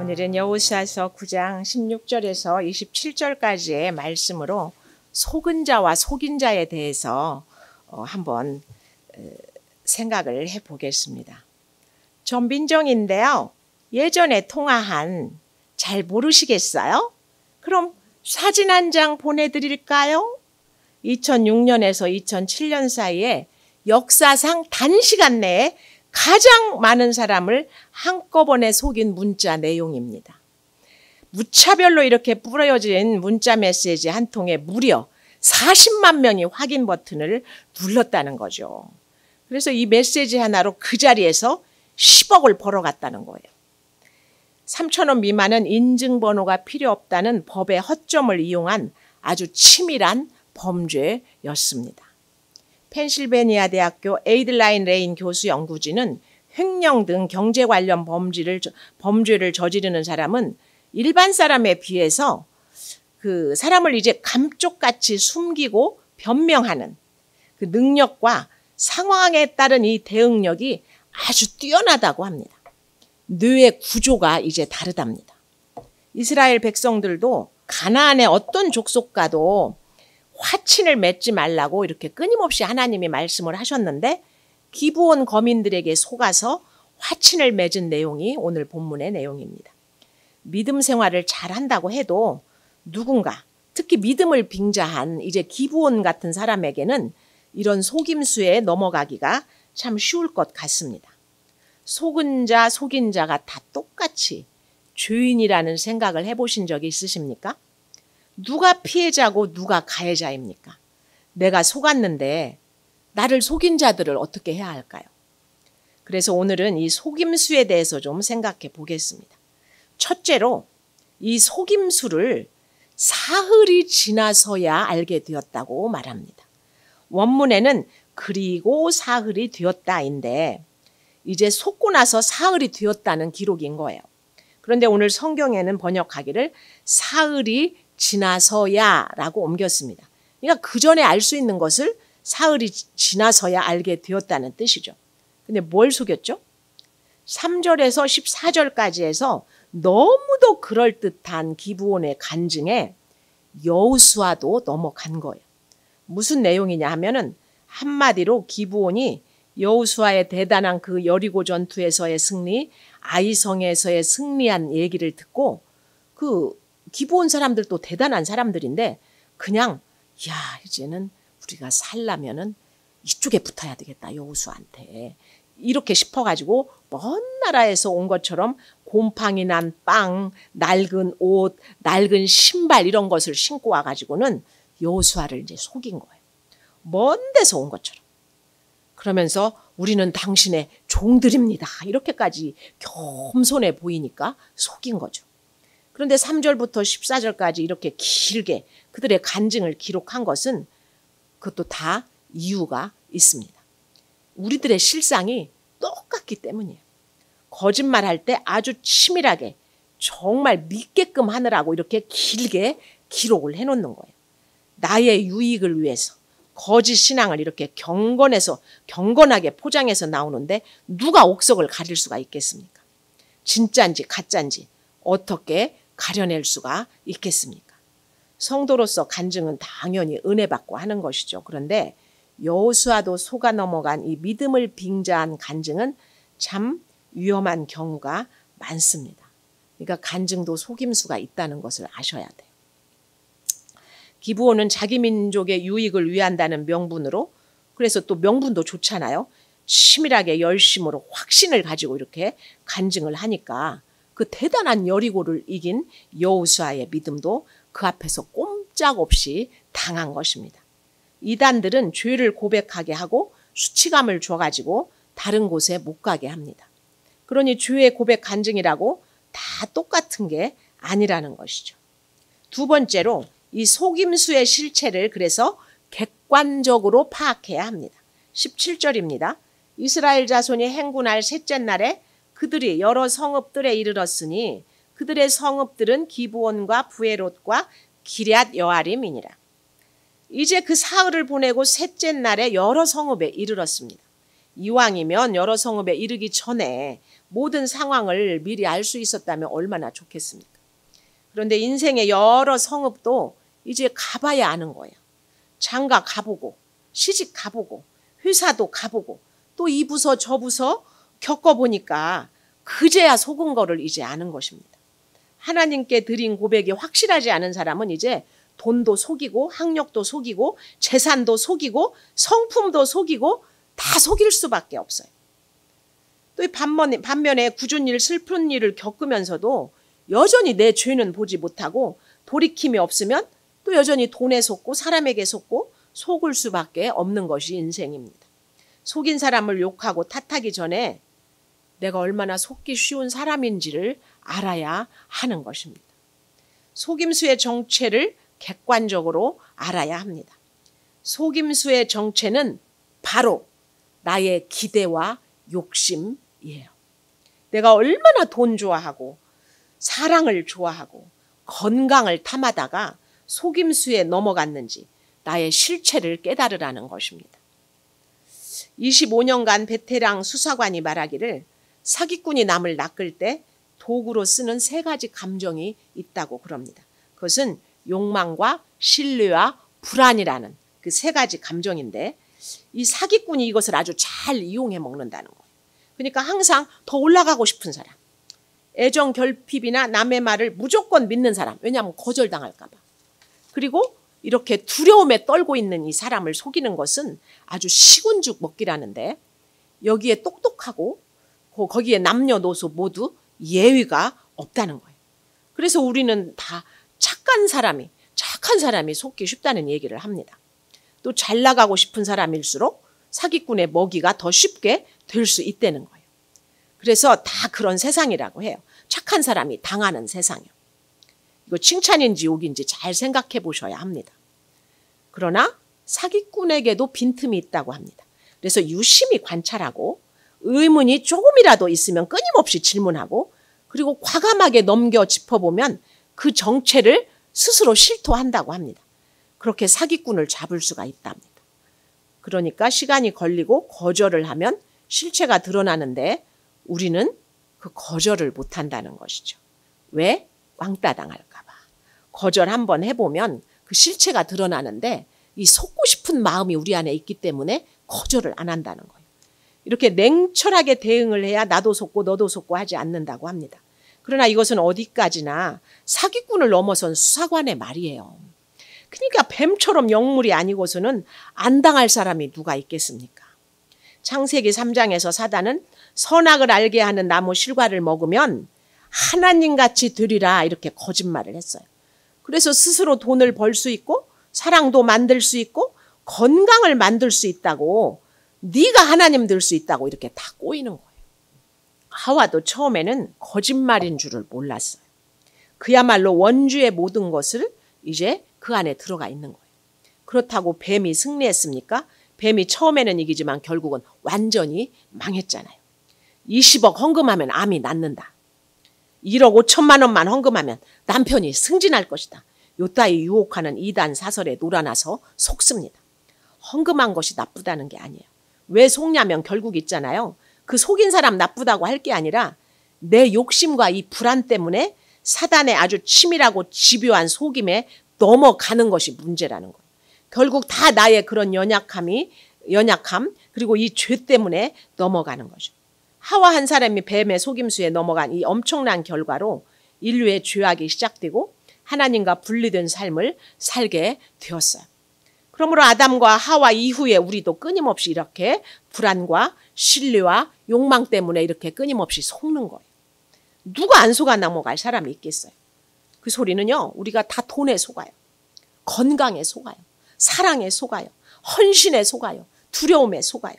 오늘은 여호수아서 9장 16절에서 27절까지의 말씀으로 속은 자와 속인 자에 대해서 한번 생각을 해보겠습니다. 전빈정인데요. 예전에 통화한 잘 모르시겠어요? 그럼 사진 한 장 보내드릴까요? 2006년에서 2007년 사이에 역사상 단시간 내에 가장 많은 사람을 한꺼번에 속인 문자 내용입니다. 무차별로 이렇게 뿌려진 문자 메시지 한 통에 무려 40만 명이 확인 버튼을 눌렀다는 거죠. 그래서 이 메시지 하나로 그 자리에서 10억을 벌어갔다는 거예요. 3,000원 미만은 인증번호가 필요 없다는 법의 허점을 이용한 아주 치밀한 범죄였습니다. 펜실베니아 대학교 에이들라인 레인 교수 연구진은 횡령 등 경제 관련 범죄를 저지르는 사람은 일반 사람에 비해서 그 사람을 이제 감쪽같이 숨기고 변명하는 그 능력과 상황에 따른 이 대응력이 아주 뛰어나다고 합니다. 뇌의 구조가 이제 다르답니다. 이스라엘 백성들도 가나안의 어떤 족속과도 화친을 맺지 말라고 이렇게 끊임없이 하나님이 말씀을 하셨는데 기브온 거민들에게 속아서 화친을 맺은 내용이 오늘 본문의 내용입니다. 믿음 생활을 잘한다고 해도 누군가 특히 믿음을 빙자한 이제 기브온 같은 사람에게는 이런 속임수에 넘어가기가 참 쉬울 것 같습니다. 속은 자, 속인 자가 다 똑같이 죄인이라는 생각을 해보신 적이 있으십니까? 누가 피해자고 누가 가해자입니까? 내가 속았는데 나를 속인 자들을 어떻게 해야 할까요? 그래서 오늘은 이 속임수에 대해서 좀 생각해 보겠습니다. 첫째로 이 속임수를 사흘이 지나서야 알게 되었다고 말합니다. 원문에는 그리고 사흘이 되었다인데 이제 속고 나서 사흘이 되었다는 기록인 거예요. 그런데 오늘 성경에는 번역하기를 사흘이 지나서야 라고 옮겼습니다. 그러니까 그 전에 알 수 있는 것을 사흘이 지나서야 알게 되었다는 뜻이죠. 근데 뭘 속였죠? 3절에서 14절까지 해서 너무도 그럴듯한 기브온의 간증에 여호수아도 넘어간 거예요. 무슨 내용이냐 하면은 한마디로 기브온이 여호수아의 대단한 그 여리고 전투에서의 승리, 아이성에서의 승리한 얘기를 듣고 그 기브온 사람들도 대단한 사람들인데 그냥 야 이제는 우리가 살려면은 이쪽에 붙어야 되겠다 여호수아한테 이렇게 싶어가지고 먼 나라에서 온 것처럼 곰팡이 난 빵, 낡은 옷, 낡은 신발 이런 것을 신고 와가지고는 여호수아를 이제 속인 거예요. 먼 데서 온 것처럼. 그러면서 우리는 당신의 종들입니다. 이렇게까지 겸손해 보이니까 속인 거죠. 그런데 3절부터 14절까지 이렇게 길게 그들의 간증을 기록한 것은 그것도 다 이유가 있습니다. 우리들의 실상이 똑같기 때문이에요. 거짓말할 때 아주 치밀하게 정말 믿게끔 하느라고 이렇게 길게 기록을 해놓는 거예요. 나의 유익을 위해서 거짓 신앙을 이렇게 경건하게 포장해서 나오는데 누가 옥석을 가릴 수가 있겠습니까? 진짜인지 가짜인지 어떻게 가려낼 수가 있겠습니까? 성도로서 간증은 당연히 은혜 받고 하는 것이죠. 그런데 여호수아도 속아 넘어간 이 믿음을 빙자한 간증은 참 위험한 경우가 많습니다. 그러니까 간증도 속임수가 있다는 것을 아셔야 돼요. 기브온은 자기 민족의 유익을 위한다는 명분으로 그래서 또 명분도 좋잖아요. 치밀하게 열심으로 확신을 가지고 이렇게 간증을 하니까 그 대단한 여리고를 이긴 여호수아의 믿음도 그 앞에서 꼼짝없이 당한 것입니다. 이단들은 죄를 고백하게 하고 수치감을 줘가지고 다른 곳에 못 가게 합니다. 그러니 죄의 고백 간증이라고 다 똑같은 게 아니라는 것이죠. 두 번째로 이 속임수의 실체를 그래서 객관적으로 파악해야 합니다. 17절입니다. 이스라엘 자손이 행군할 셋째 날에 그들이 여러 성읍들에 이르렀으니 그들의 성읍들은 기브온과 부에롯과 기럇 여아림이니라. 이제 그 사흘을 보내고 셋째 날에 여러 성읍에 이르렀습니다. 이왕이면 여러 성읍에 이르기 전에 모든 상황을 미리 알 수 있었다면 얼마나 좋겠습니까? 그런데 인생의 여러 성읍도 이제 가봐야 아는 거예요. 장가 가보고 시집 가보고 회사도 가보고 또 이 부서 저 부서 겪어보니까 그제야 속은 거를 이제 아는 것입니다. 하나님께 드린 고백이 확실하지 않은 사람은 이제 돈도 속이고 학력도 속이고 재산도 속이고 성품도 속이고 다 속일 수밖에 없어요. 또 반면에 굳은 일, 슬픈 일을 겪으면서도 여전히 내 죄는 보지 못하고 돌이킴이 없으면 또 여전히 돈에 속고 사람에게 속고 속을 수밖에 없는 것이 인생입니다. 속인 사람을 욕하고 탓하기 전에 내가 얼마나 속기 쉬운 사람인지를 알아야 하는 것입니다. 속임수의 정체를 객관적으로 알아야 합니다. 속임수의 정체는 바로 나의 기대와 욕심이에요. 내가 얼마나 돈 좋아하고 사랑을 좋아하고 건강을 탐하다가 속임수에 넘어갔는지 나의 실체를 깨달으라는 것입니다. 25년간 베테랑 수사관이 말하기를 사기꾼이 남을 낚을 때 도구로 쓰는 3가지 감정이 있다고 그럽니다. 그것은 욕망과 신뢰와 불안이라는 그 3가지 감정인데 이 사기꾼이 이것을 아주 잘 이용해 먹는다는 거예요. 그러니까 항상 더 올라가고 싶은 사람, 애정 결핍이나 남의 말을 무조건 믿는 사람, 왜냐하면 거절당할까 봐. 그리고 이렇게 두려움에 떨고 있는 이 사람을 속이는 것은 아주 식은죽 먹기라는데 여기에 똑똑하고 거기에 남녀노소 모두 예의가 없다는 거예요. 그래서 우리는 다 착한 사람이 속기 쉽다는 얘기를 합니다. 또 잘 나가고 싶은 사람일수록 사기꾼의 먹이가 더 쉽게 될 수 있다는 거예요. 그래서 다 그런 세상이라고 해요. 착한 사람이 당하는 세상이요. 이거 칭찬인지 욕인지 잘 생각해 보셔야 합니다. 그러나 사기꾼에게도 빈틈이 있다고 합니다. 그래서 유심히 관찰하고 의문이 조금이라도 있으면 끊임없이 질문하고 그리고 과감하게 넘겨 짚어보면 그 정체를 스스로 실토한다고 합니다. 그렇게 사기꾼을 잡을 수가 있답니다. 그러니까 시간이 걸리고 거절을 하면 실체가 드러나는데 우리는 그 거절을 못한다는 것이죠. 왜? 왕따 당할까 봐. 거절 한번 해보면 그 실체가 드러나는데 이 속고 싶은 마음이 우리 안에 있기 때문에 거절을 안 한다는 거예요. 이렇게 냉철하게 대응을 해야 나도 속고 너도 속고 하지 않는다고 합니다. 그러나 이것은 어디까지나 사기꾼을 넘어선 수사관의 말이에요. 그러니까 뱀처럼 영물이 아니고서는 안 당할 사람이 누가 있겠습니까? 창세기 3장에서 사단은 선악을 알게 하는 나무 실과를 먹으면 하나님같이 되리라 이렇게 거짓말을 했어요. 그래서 스스로 돈을 벌 수 있고 사랑도 만들 수 있고 건강을 만들 수 있다고 네가 하나님 될 수 있다고 이렇게 다 꼬이는 거예요. 하와도 처음에는 거짓말인 줄을 몰랐어요. 그야말로 원주의 모든 것을 이제 그 안에 들어가 있는 거예요. 그렇다고 뱀이 승리했습니까? 뱀이 처음에는 이기지만 결국은 완전히 망했잖아요. 20억 헌금하면 암이 낫는다. 1억 5천만 원만 헌금하면 남편이 승진할 것이다. 요따위 유혹하는 이단 사설에 놀아나서 속습니다. 헌금한 것이 나쁘다는 게 아니에요. 왜 속냐면 결국 있잖아요. 그 속인 사람 나쁘다고 할 게 아니라 내 욕심과 이 불안 때문에 사단의 아주 치밀하고 집요한 속임에 넘어가는 것이 문제라는 거예요. 결국 다 나의 그런 연약함 그리고 이 죄 때문에 넘어가는 거죠. 하와 한 사람이 뱀의 속임수에 넘어간 이 엄청난 결과로 인류의 죄악이 시작되고 하나님과 분리된 삶을 살게 되었어요. 그러므로 아담과 하와 이후에 우리도 끊임없이 이렇게 불안과 신뢰와 욕망 때문에 이렇게 끊임없이 속는 거예요. 누가 안 속아 넘어갈 사람이 있겠어요? 그 소리는요, 우리가 다 돈에 속아요. 건강에 속아요. 사랑에 속아요. 헌신에 속아요. 두려움에 속아요.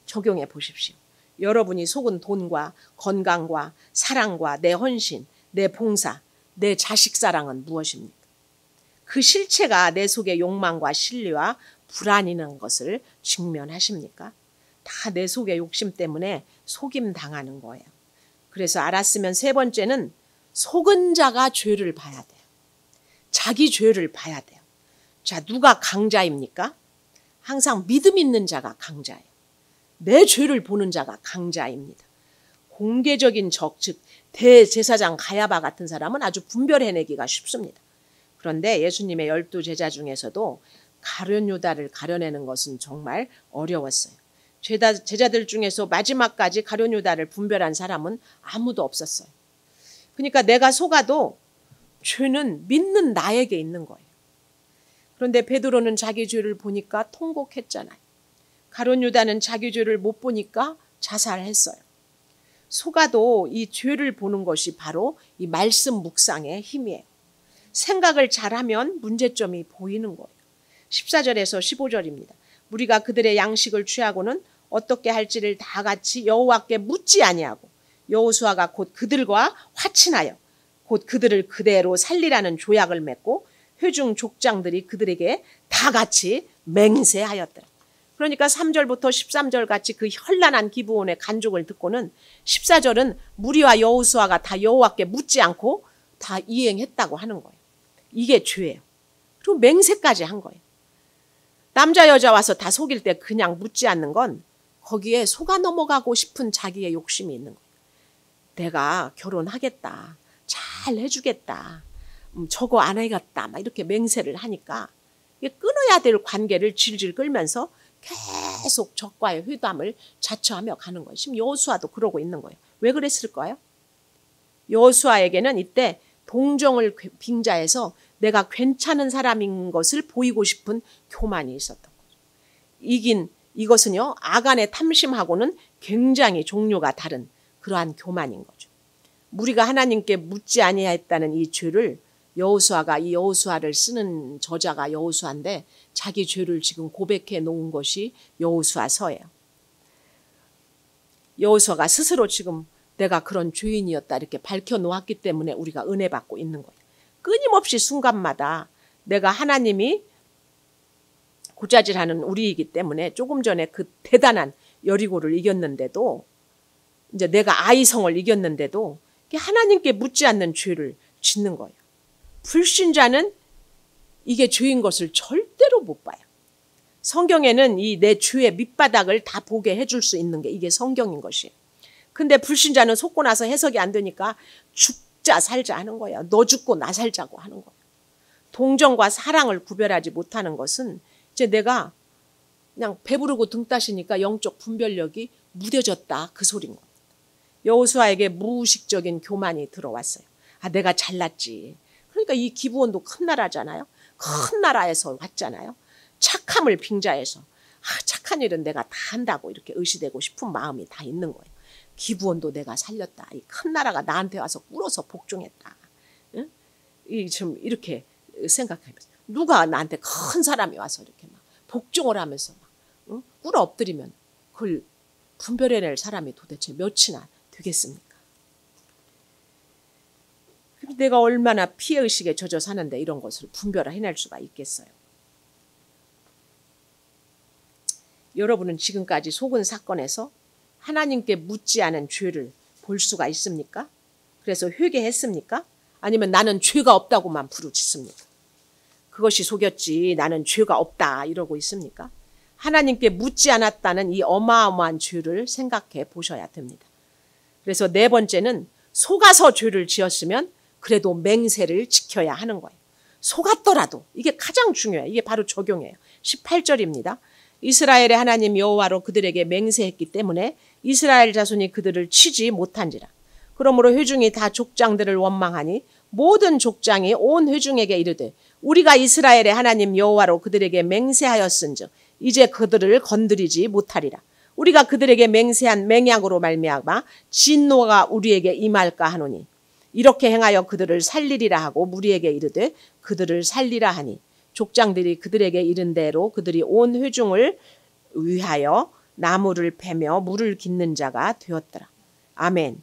적용해 보십시오. 여러분이 속은 돈과 건강과 사랑과 내 헌신, 내 봉사, 내 자식 사랑은 무엇입니까? 그 실체가 내 속의 욕망과 신뢰와 불안이라는 것을 직면하십니까? 다 내 속의 욕심 때문에 속임 당하는 거예요. 그래서 알았으면 3번째는 속은 자가 죄를 봐야 돼요. 자기 죄를 봐야 돼요. 자, 누가 강자입니까? 항상 믿음 있는 자가 강자예요. 내 죄를 보는 자가 강자입니다. 공개적인 적, 즉 대제사장 가야바 같은 사람은 아주 분별해내기가 쉽습니다. 그런데 예수님의 12제자 중에서도 가룟 유다를 가려내는 것은 정말 어려웠어요. 제자들 중에서 마지막까지 가룟 유다를 분별한 사람은 아무도 없었어요. 그러니까 내가 속아도 죄는 믿는 나에게 있는 거예요. 그런데 베드로는 자기 죄를 보니까 통곡했잖아요. 가룟 유다는 자기 죄를 못 보니까 자살했어요. 속아도 이 죄를 보는 것이 바로 이 말씀 묵상의 힘이에요. 생각을 잘하면 문제점이 보이는 거예요. 14절에서 15절입니다. 무리가 그들의 양식을 취하고는 어떻게 할지를 다 같이 여호와께 묻지 아니하고 여호수아가 곧 그들과 화친하여 곧 그들을 그대로 살리라는 조약을 맺고 회중 족장들이 그들에게 다 같이 맹세하였더라. 그러니까 3절부터 13절 같이 그 현란한 기브온의 간족을 듣고는 14절은 무리와 여호수아가 다 여호와께 묻지 않고 다 이행했다고 하는 거예요. 이게 죄예요. 그리고 맹세까지 한 거예요. 남자 여자 와서 다 속일 때 그냥 묻지 않는 건 거기에 속아 넘어가고 싶은 자기의 욕심이 있는 거예요. 내가 결혼하겠다. 잘 해주겠다. 저거 안 해겠다. 막 이렇게 맹세를 하니까 이게 끊어야 될 관계를 질질 끌면서 계속 적과의 회담을 자처하며 가는 거예요. 지금 여호수아도 그러고 있는 거예요. 왜 그랬을까요? 여호수아에게는 이때 동정을 빙자해서 내가 괜찮은 사람인 것을 보이고 싶은 교만이 있었던 거죠. 이것은요, 아간의 탐심하고는 굉장히 종류가 다른 그러한 교만인 거죠. 무리가 하나님께 묻지 아니하였다는 이 죄를 여호수아가 이 여호수아를 쓰는 저자가 여호수아인데 자기 죄를 지금 고백해 놓은 것이 여호수아서예요. 여호수아가 스스로 지금 내가 그런 죄인이었다 이렇게 밝혀 놓았기 때문에 우리가 은혜 받고 있는 거예요. 끊임없이 순간마다 내가 하나님이 고자질하는 우리이기 때문에 조금 전에 그 대단한 여리고를 이겼는데도 이제 내가 아이성을 이겼는데도 하나님께 묻지 않는 죄를 짓는 거예요. 불신자는 이게 죄인 것을 절대로 못 봐요. 성경에는 이 내 죄의 밑바닥을 다 보게 해줄 수 있는 게 이게 성경인 것이에요. 근데 불신자는 속고 나서 해석이 안 되니까 죽자 살자 하는 거예요. 너 죽고 나 살자고 하는 거예요. 동정과 사랑을 구별하지 못하는 것은 이제 내가 그냥 배부르고 등 따시니까 영적 분별력이 무뎌졌다 그 소린 거예요. 여호수아에게 무의식적인 교만이 들어왔어요. 아, 내가 잘났지. 그러니까 이 기브온도 큰 나라잖아요. 큰 나라에서 왔잖아요. 착함을 빙자해서 착한 일은 내가 다 한다고 이렇게 의시되고 싶은 마음이 다 있는 거예요. 기브온도 내가 살렸다. 이 큰 나라가 나한테 와서 꿇어서 복종했다. 응? 좀 이렇게 생각하면서 누가 나한테 큰 사람이 와서 이렇게 막 복종을 하면서 막 응? 꿇어 엎드리면 그걸 분별해낼 사람이 도대체 몇이나 되겠습니까? 내가 얼마나 피해의식에 젖어 사는데 이런 것을 분별해낼 수가 있겠어요. 여러분은 지금까지 속은 사건에서 하나님께 묻지 않은 죄를 볼 수가 있습니까? 그래서 회개했습니까? 아니면 나는 죄가 없다고만 부르짖습니까? 그것이 속였지 나는 죄가 없다 이러고 있습니까? 하나님께 묻지 않았다는 이 어마어마한 죄를 생각해 보셔야 됩니다. 그래서 네 번째는 속아서 죄를 지었으면 그래도 맹세를 지켜야 하는 거예요. 속았더라도 이게 가장 중요해요. 이게 바로 적용이에요. 18절입니다. 이스라엘의 하나님 여호와로 그들에게 맹세했기 때문에 이스라엘 자손이 그들을 치지 못한지라. 그러므로 회중이 다 족장들을 원망하니 모든 족장이 온 회중에게 이르되 우리가 이스라엘의 하나님 여호와로 그들에게 맹세하였은즉 이제 그들을 건드리지 못하리라. 우리가 그들에게 맹세한 맹약으로 말미암아 진노가 우리에게 임할까 하노니 이렇게 행하여 그들을 살리리라 하고 무리에게 이르되 그들을 살리라 하니 족장들이 그들에게 이른 대로 그들이 온 회중을 위하여 나무를 패며 물을 깃는 자가 되었더라. 아멘.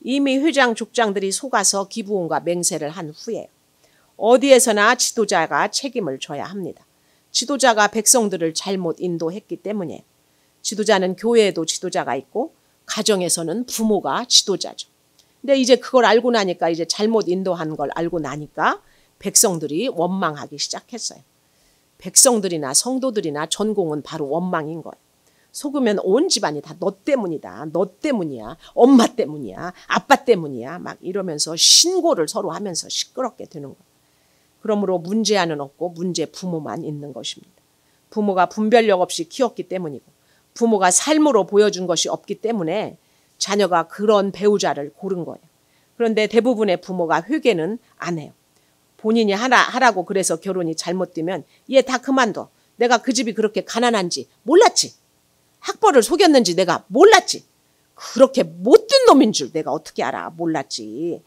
이미 회장 족장들이 속아서 기브온과 맹세를 한 후에 어디에서나 지도자가 책임을 져야 합니다. 지도자가 백성들을 잘못 인도했기 때문에 지도자는 교회에도 지도자가 있고 가정에서는 부모가 지도자죠. 근데 이제 그걸 알고 나니까 이제 잘못 인도한 걸 알고 나니까 백성들이 원망하기 시작했어요. 백성들이나 성도들이나 전공은 바로 원망인 거예요. 속으면 온 집안이 다 너 때문이다. 너 때문이야. 엄마 때문이야. 아빠 때문이야. 막 이러면서 신고를 서로 하면서 시끄럽게 되는 거예요. 그러므로 문제아는 없고 문제 부모만 있는 것입니다. 부모가 분별력 없이 키웠기 때문이고 부모가 삶으로 보여준 것이 없기 때문에 자녀가 그런 배우자를 고른 거예요. 그런데 대부분의 부모가 회개는 안 해요. 본인이 하라고 그래서 결혼이 잘못되면 얘 다 그만둬. 내가 그 집이 그렇게 가난한지 몰랐지. 학벌을 속였는지 내가 몰랐지. 그렇게 못된 놈인 줄 내가 어떻게 알아. 몰랐지.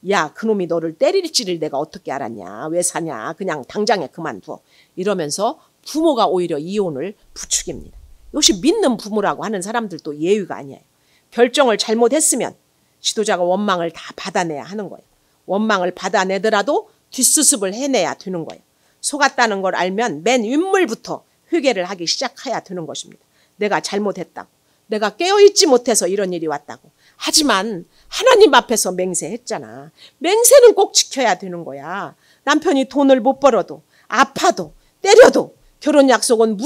야, 그놈이 너를 때릴지를 내가 어떻게 알았냐. 왜 사냐. 그냥 당장에 그만둬. 이러면서 부모가 오히려 이혼을 부추깁니다. 이것이 믿는 부모라고 하는 사람들도 예의가 아니에요. 결정을 잘못했으면 지도자가 원망을 다 받아내야 하는 거예요. 원망을 받아내더라도 뒷수습을 해내야 되는 거예요. 속았다는 걸 알면 맨 윗물부터 회개를 하기 시작해야 되는 것입니다. 내가 잘못했다고. 내가 깨어있지 못해서 이런 일이 왔다고. 하지만 하나님 앞에서 맹세했잖아. 맹세는 꼭 지켜야 되는 거야. 남편이 돈을 못 벌어도 아파도 때려도 결혼 약속은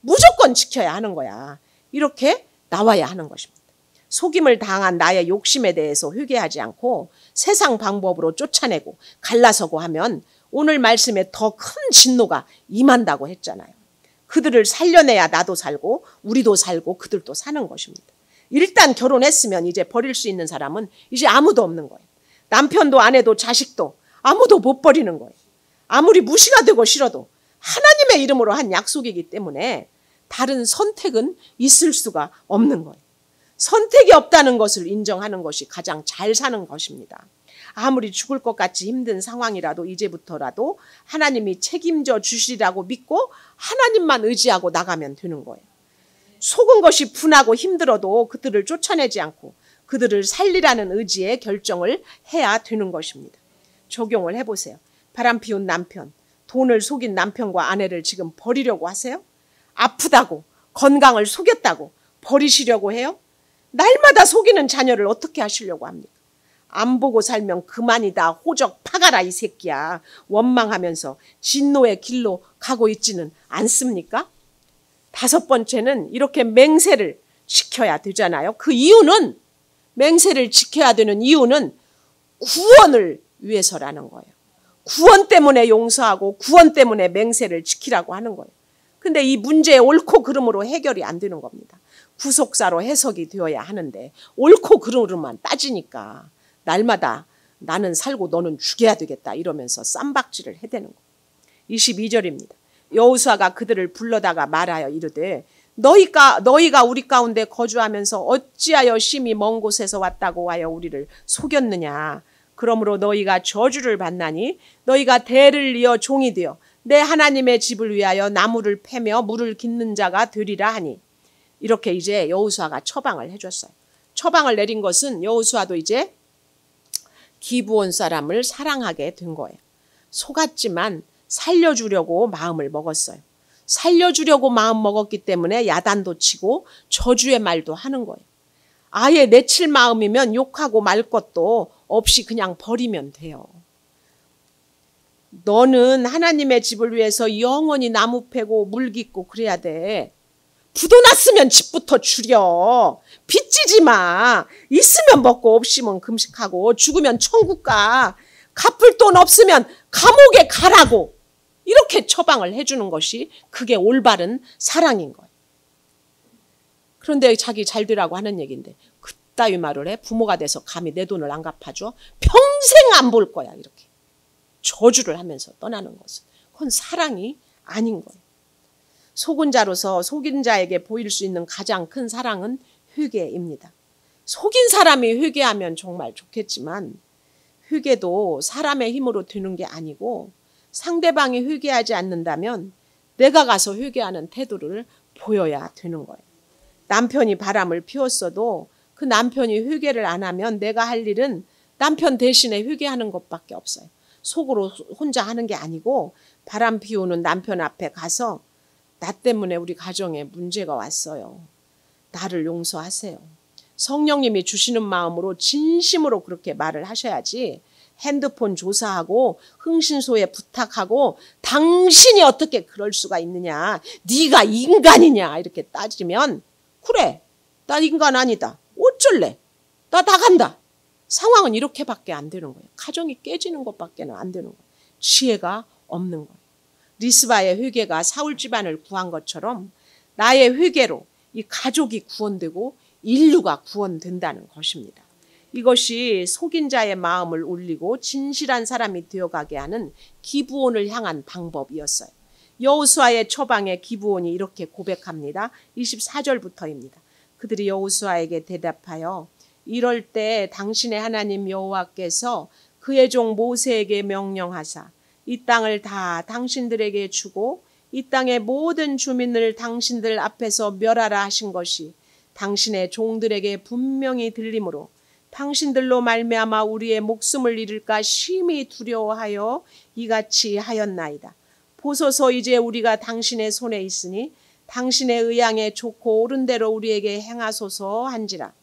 무조건 지켜야 하는 거야. 이렇게 나와야 하는 것입니다. 속임을 당한 나의 욕심에 대해서 회개하지 않고 세상 방법으로 쫓아내고 갈라서고 하면 오늘 말씀에 더 큰 진노가 임한다고 했잖아요. 그들을 살려내야 나도 살고 우리도 살고 그들도 사는 것입니다. 일단 결혼했으면 이제 버릴 수 있는 사람은 이제 아무도 없는 거예요. 남편도 아내도 자식도 아무도 못 버리는 거예요. 아무리 무시가 되고 싫어도 하나님의 이름으로 한 약속이기 때문에 다른 선택은 있을 수가 없는 거예요. 선택이 없다는 것을 인정하는 것이 가장 잘 사는 것입니다. 아무리 죽을 것 같이 힘든 상황이라도 이제부터라도 하나님이 책임져 주시리라고 믿고 하나님만 의지하고 나가면 되는 거예요. 속은 것이 분하고 힘들어도 그들을 쫓아내지 않고 그들을 살리라는 의지의 결정을 해야 되는 것입니다. 적용을 해보세요. 바람 피운 남편, 돈을 속인 남편과 아내를 지금 버리려고 하세요? 아프다고, 건강을 속였다고 버리시려고 해요? 날마다 속이는 자녀를 어떻게 하시려고 합니까? 안 보고 살면 그만이다. 호적 파가라 이 새끼야. 원망하면서 진노의 길로 가고 있지는 않습니까? 5번째는 이렇게 맹세를 지켜야 되잖아요. 그 이유는 맹세를 지켜야 되는 이유는 구원을 위해서라는 거예요. 구원 때문에 용서하고 구원 때문에 맹세를 지키라고 하는 거예요. 근데 이 문제의 옳고 그름으로 해결이 안 되는 겁니다. 구속사로 해석이 되어야 하는데 옳고 그름으로만 따지니까 날마다 나는 살고 너는 죽여야 되겠다 이러면서 쌈박질을 해대는 거예요. 22절입니다. 여호수아가 그들을 불러다가 말하여 이르되 너희가 우리 가운데 거주하면서 어찌하여 심히 먼 곳에서 왔다고 하여 우리를 속였느냐. 그러므로 너희가 저주를 받나니 너희가 대를 이어 종이 되어 내 하나님의 집을 위하여 나무를 패며 물을 깃는 자가 되리라 하니. 이렇게 이제 여호수아가 처방을 해줬어요. 처방을 내린 것은 여호수아도 이제 기브온 사람을 사랑하게 된 거예요. 속았지만 살려주려고 마음을 먹었어요. 살려주려고 마음 먹었기 때문에 야단도 치고 저주의 말도 하는 거예요. 아예 내칠 마음이면 욕하고 말 것도 없이 그냥 버리면 돼요. 너는 하나님의 집을 위해서 영원히 나무 패고 물 깃고 그래야 돼. 부도났으면 집부터 줄여. 빚지지 마. 있으면 먹고 없으면 금식하고 죽으면 천국 가. 갚을 돈 없으면 감옥에 가라고. 이렇게 처방을 해주는 것이 그게 올바른 사랑인 거예요. 그런데 자기 잘 되라고 하는 얘기인데 그따위 말을 해? 부모가 돼서 감히 내 돈을 안 갚아줘? 평생 안 볼 거야. 이렇게 저주를 하면서 떠나는 것은 그건 사랑이 아닌 거예요. 속은 자로서 속인 자에게 보일 수 있는 가장 큰 사랑은 회개입니다. 속인 사람이 회개하면 정말 좋겠지만 회개도 사람의 힘으로 되는 게 아니고 상대방이 회개하지 않는다면 내가 가서 회개하는 태도를 보여야 되는 거예요. 남편이 바람을 피웠어도 그 남편이 회개를 안 하면 내가 할 일은 남편 대신에 회개하는 것밖에 없어요. 속으로 혼자 하는 게 아니고 바람 피우는 남편 앞에 가서 나 때문에 우리 가정에 문제가 왔어요. 나를 용서하세요. 성령님이 주시는 마음으로 진심으로 그렇게 말을 하셔야지 핸드폰 조사하고 흥신소에 부탁하고 당신이 어떻게 그럴 수가 있느냐. 네가 인간이냐 이렇게 따지면 그래 나 인간 아니다. 어쩔래. 나 나간다. 상황은 이렇게밖에 안 되는 거예요. 가정이 깨지는 것밖에 안 되는 거예요. 지혜가 없는 거예요. 리스바의 회개가 사울 집안을 구한 것처럼 나의 회개로 이 가족이 구원되고 인류가 구원된다는 것입니다. 이것이 속인 자의 마음을 울리고 진실한 사람이 되어가게 하는 기브온을 향한 방법이었어요. 여호수아의 처방에 기브온이 이렇게 고백합니다. 24절부터입니다. 그들이 여호수아에게 대답하여 이럴 때 당신의 하나님 여호와께서 그의 종 모세에게 명령하사 이 땅을 다 당신들에게 주고 이 땅의 모든 주민을 당신들 앞에서 멸하라 하신 것이 당신의 종들에게 분명히 들리므로 당신들로 말미암아 우리의 목숨을 잃을까 심히 두려워하여 이같이 하였나이다. 보소서 이제 우리가 당신의 손에 있으니 당신의 의향에 좋고 옳은 대로 우리에게 행하소서 한지라.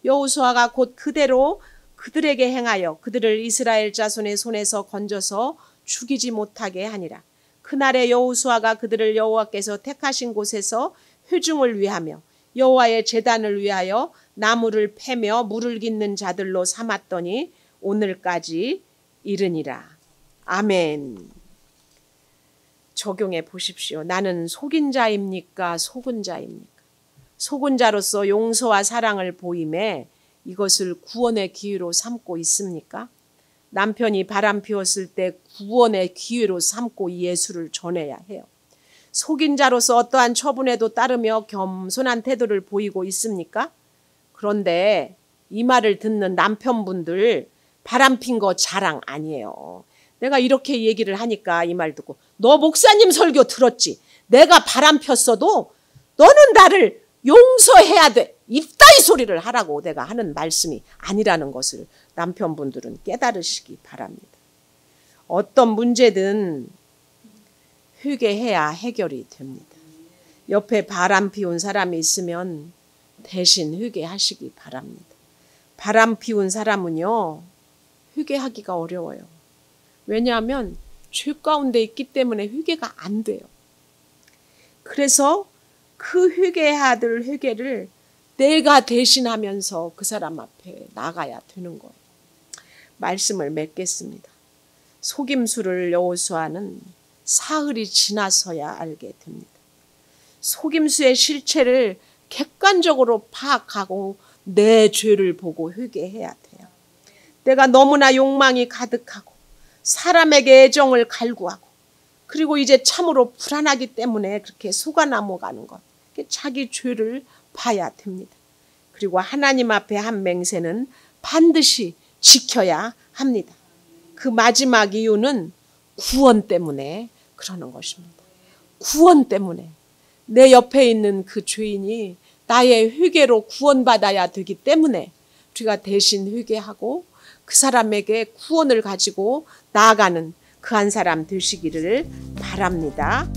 여호수아가 곧 그대로 그들에게 행하여 그들을 이스라엘 자손의 손에서 건져서 죽이지 못하게 하니라. 그날에 여호수아가 그들을 여호와께서 택하신 곳에서 회중을 위하며 여호와의 제단을 위하여 나무를 패며 물을 깃는 자들로 삼았더니 오늘까지 이르니라. 아멘. 적용해 보십시오. 나는 속인 자입니까? 속은 자입니까? 속은 자로서 용서와 사랑을 보임에 이것을 구원의 기회로 삼고 있습니까? 남편이 바람 피웠을 때 구원의 기회로 삼고 예수를 전해야 해요. 속인 자로서 어떠한 처분에도 따르며 겸손한 태도를 보이고 있습니까? 그런데 이 말을 듣는 남편분들 바람 핀 거 자랑 아니에요. 내가 이렇게 얘기를 하니까 이 말 듣고 너 목사님 설교 들었지? 내가 바람 폈어도 너는 나를 용서해야 돼. 이따위 소리를 하라고 내가 하는 말씀이 아니라는 것을 남편분들은 깨달으시기 바랍니다. 어떤 문제든 회개해야 해결이 됩니다. 옆에 바람 피운 사람이 있으면 대신 회개하시기 바랍니다. 바람 피운 사람은요, 회개하기가 어려워요. 왜냐하면 죄 가운데 있기 때문에 회개가 안 돼요. 그래서 그 회개해야 될 회개를 내가 대신하면서 그 사람 앞에 나가야 되는 거예요. 말씀을 맺겠습니다. 속임수를 여호수아는 사흘이 지나서야 알게 됩니다. 속임수의 실체를 객관적으로 파악하고 내 죄를 보고 회개해야 돼요. 내가 너무나 욕망이 가득하고 사람에게 애정을 갈구하고 그리고 이제 참으로 불안하기 때문에 그렇게 속아 넘어가는 것. 자기 죄를 봐야 됩니다. 그리고 하나님 앞에 한 맹세는 반드시 지켜야 합니다. 그 마지막 이유는 구원 때문에 그러는 것입니다. 구원 때문에 내 옆에 있는 그 죄인이 나의 회개로 구원받아야 되기 때문에 우리가 대신 회개하고 그 사람에게 구원을 가지고 나아가는 그 한 사람 되시기를 바랍니다.